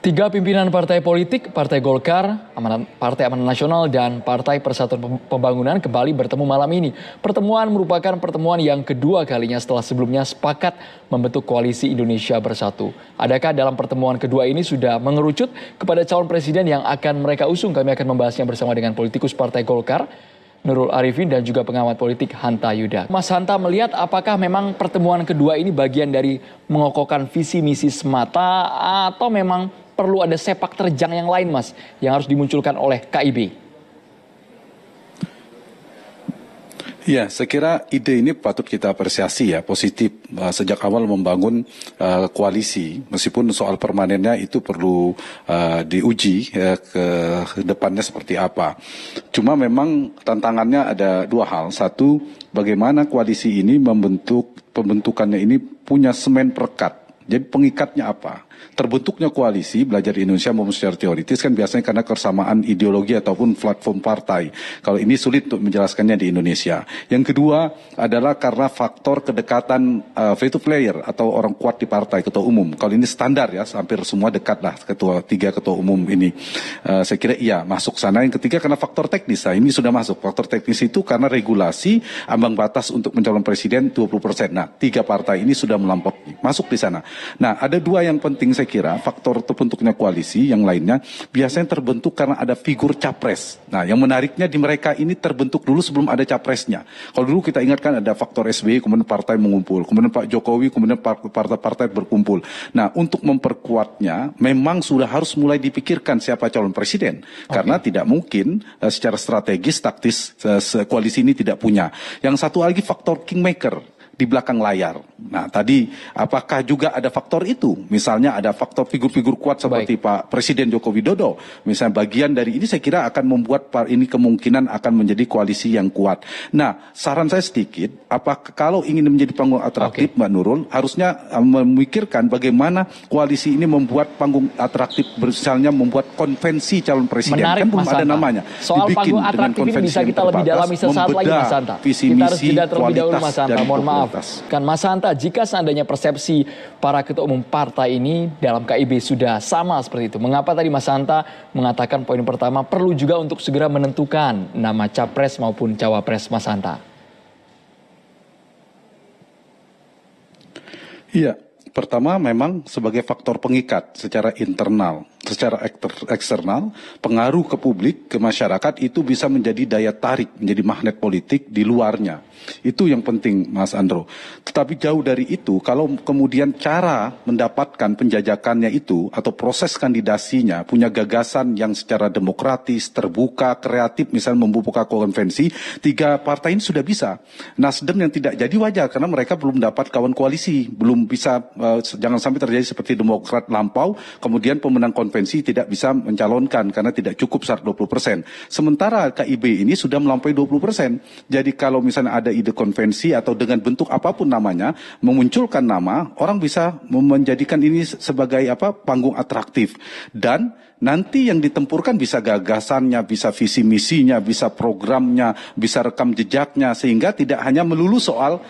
Tiga pimpinan partai politik, Partai Golkar, Partai Amanat Nasional, dan Partai Persatuan Pembangunan kembali bertemu malam ini. Pertemuan merupakan pertemuan yang kedua kalinya setelah sebelumnya sepakat membentuk koalisi Indonesia Bersatu. Adakah dalam pertemuan kedua ini sudah mengerucut kepada calon presiden yang akan mereka usung? Kami akan membahasnya bersama dengan politikus Partai Golkar, Nurul Arifin, dan juga pengamat politik Hanta Yuda. Mas Hanta melihat apakah memang pertemuan kedua ini bagian dari mengokohkan visi misi semata atau memang perlu ada sepak terjang yang lain, Mas, yang harus dimunculkan oleh KIB? Ya, saya kira ide ini patut kita apresiasi ya, positif. Sejak awal membangun koalisi, meskipun soal permanennya itu perlu diuji ke depannya seperti apa. Cuma memang tantangannya ada dua hal. Satu, bagaimana koalisi ini pembentukannya ini punya semen perekat. Jadi pengikatnya apa? Terbentuknya koalisi, belajar di Indonesia maupun secara teoritis kan biasanya karena kesamaan ideologi ataupun platform partai. Kalau ini sulit untuk menjelaskannya di Indonesia. Yang kedua adalah karena faktor kedekatan veto player atau orang kuat di partai, ketua umum. Kalau ini standar ya, hampir semua dekat lah tiga ketua umum ini. Saya kira iya masuk sana. Yang ketiga karena faktor teknis. Nah, ini sudah masuk. Faktor teknis itu karena regulasi ambang batas untuk mencalon presiden 20%. Nah, tiga partai ini sudah melampaui. Masuk di sana. Nah, ada dua yang penting saya kira, faktor terbentuknya koalisi, yang lainnya biasanya terbentuk karena ada figur capres. Nah, yang menariknya di mereka ini terbentuk dulu sebelum ada capresnya. Kalau dulu kita ingatkan ada faktor SBY, kemudian partai mengumpul, kemudian Pak Jokowi, kemudian partai-partai berkumpul. Nah, untuk memperkuatnya, memang sudah harus mulai dipikirkan siapa calon presiden. Karena tidak mungkin secara strategis, taktis, koalisi ini tidak punya. Yang satu lagi faktor kingmaker di belakang layar. Nah, tadi apakah juga ada faktor itu? Misalnya ada faktor figur-figur kuat seperti Pak Presiden Joko Widodo. Misalnya bagian dari ini saya kira akan membuat ini kemungkinan akan menjadi koalisi yang kuat. Nah, saran saya sedikit, apakah kalau ingin menjadi panggung atraktif, Mbak Nurul, harusnya memikirkan bagaimana koalisi ini membuat panggung atraktif, misalnya membuat konvensi calon presiden. Menarik, kan belum ada namanya. Soal dibikin panggung atraktif ini bisa kita lebih dalami sesaat lagi, Mas Hanta. Kita harus jeda terlebih dahulu, Mas Hanta. Mohon maaf. Kan Mas Hanta, jika seandainya persepsi para ketua umum partai ini dalam KIB sudah sama seperti itu, mengapa tadi Mas Hanta mengatakan poin pertama perlu juga untuk segera menentukan nama capres maupun cawapres, Mas Hanta? Iya, pertama memang sebagai faktor pengikat secara internal. Secara eksternal, pengaruh ke publik, ke masyarakat itu bisa menjadi daya tarik, menjadi magnet politik di luarnya. Itu yang penting, Mas Andro. Tetapi jauh dari itu, kalau kemudian cara mendapatkan penjajakannya itu, atau proses kandidasinya, punya gagasan yang secara demokratis, terbuka, kreatif, misalnya membuka konvensi, tiga partai ini sudah bisa. Nasdem yang tidak jadi wajar, karena mereka belum dapat kawan koalisi, belum bisa, jangan sampai terjadi seperti Demokrat lampau, kemudian pemenang konvensi tidak bisa mencalonkan karena tidak cukup 20%. Sementara KIB ini sudah melampaui 20%. Jadi kalau misalnya ada ide konvensi atau dengan bentuk apapun namanya, memunculkan nama, orang bisa menjadikan ini sebagai panggung atraktif. Dan nanti yang ditempurkan bisa gagasannya, bisa visi misinya, bisa programnya, bisa rekam jejaknya, sehingga tidak hanya melulu soal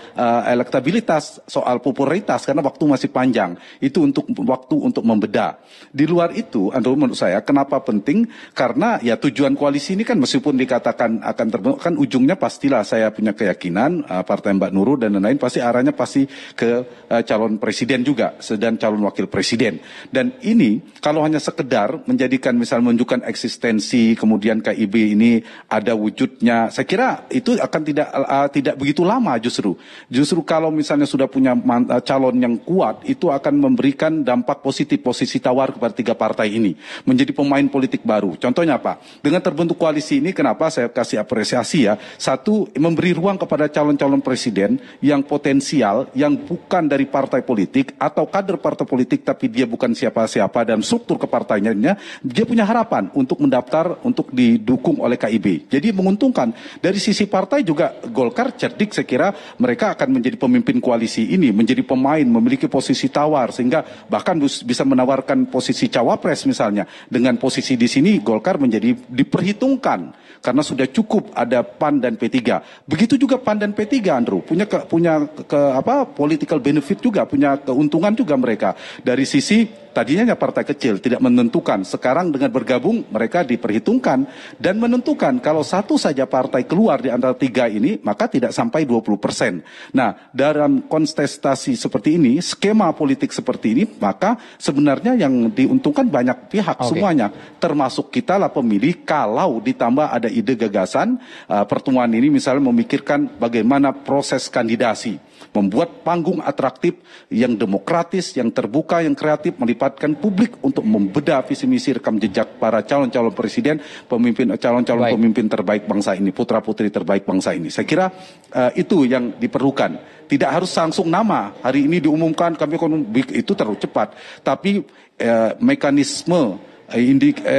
elektabilitas, soal popularitas, karena waktu masih panjang. Itu untuk waktu untuk membedah. Di luar itu, Andrew, menurut saya, kenapa penting? Karena ya tujuan koalisi ini kan meskipun dikatakan akan terbentuk, kan ujungnya pastilah saya punya keyakinan, partai Mbak Nurul dan lain-lain pasti arahnya pasti ke calon presiden juga, dan calon wakil presiden. Dan ini kalau hanya sekedar menjadikan misal menunjukkan eksistensi, kemudian KIB ini ada wujudnya, saya kira itu akan tidak begitu lama justru. Justru kalau misalnya sudah punya calon yang kuat, itu akan memberikan dampak positif, posisi tawar kepada tiga partai ini, menjadi pemain politik baru. Contohnya apa? Dengan terbentuk koalisi ini, kenapa saya kasih apresiasi ya? Satu, memberi ruang kepada calon-calon presiden yang potensial, yang bukan dari partai politik atau kader partai politik, tapi dia bukan siapa-siapa dan struktur kepartainya, dia punya harapan untuk mendaftar, untuk didukung oleh KIB. Jadi menguntungkan. Dari sisi partai juga Golkar cerdik, saya kira mereka akan menjadi pemimpin koalisi ini, menjadi pemain, memiliki posisi tawar, sehingga bahkan bisa menawarkan posisi cawapres misalnya. Dengan posisi di sini Golkar menjadi diperhitungkan karena sudah cukup ada PAN dan P3. Begitu juga PAN dan P3, Andrew, punya political benefit juga, punya keuntungan juga mereka dari sisi tadinya hanya partai kecil, tidak menentukan. Sekarang dengan bergabung mereka diperhitungkan dan menentukan kalau satu saja partai keluar di antara tiga ini, maka tidak sampai 20%. Nah, dalam kontestasi seperti ini, skema politik seperti ini, maka sebenarnya yang diuntungkan banyak pihak semuanya, termasuk kita lah pemilih. Kalau ditambah ada ide gagasan, pertemuan ini misalnya memikirkan bagaimana proses kandidasi, membuat panggung atraktif yang demokratis, yang terbuka, yang kreatif, melibatkan publik untuk membedah visi misi rekam jejak para calon-calon presiden, calon-calon pemimpin terbaik bangsa ini, putra-putri terbaik bangsa ini. Saya kira itu yang diperlukan. Tidak harus langsung nama, hari ini diumumkan, kami itu terlalu cepat. Tapi mekanisme,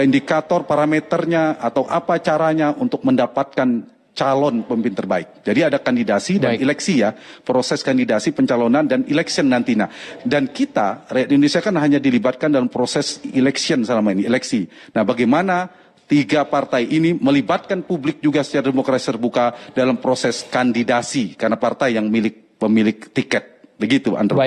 indikator parameternya, atau apa caranya untuk mendapatkan calon pemimpin terbaik. Jadi ada kandidasi dan eleksi ya, proses kandidasi, pencalonan dan election nantinya. Dan kita, rakyat Indonesia kan hanya dilibatkan dalam proses election selama ini, eleksi. Nah, bagaimana tiga partai ini melibatkan publik juga secara demokrasi terbuka dalam proses kandidasi, karena partai yang pemilik tiket. Begitu, Andrew.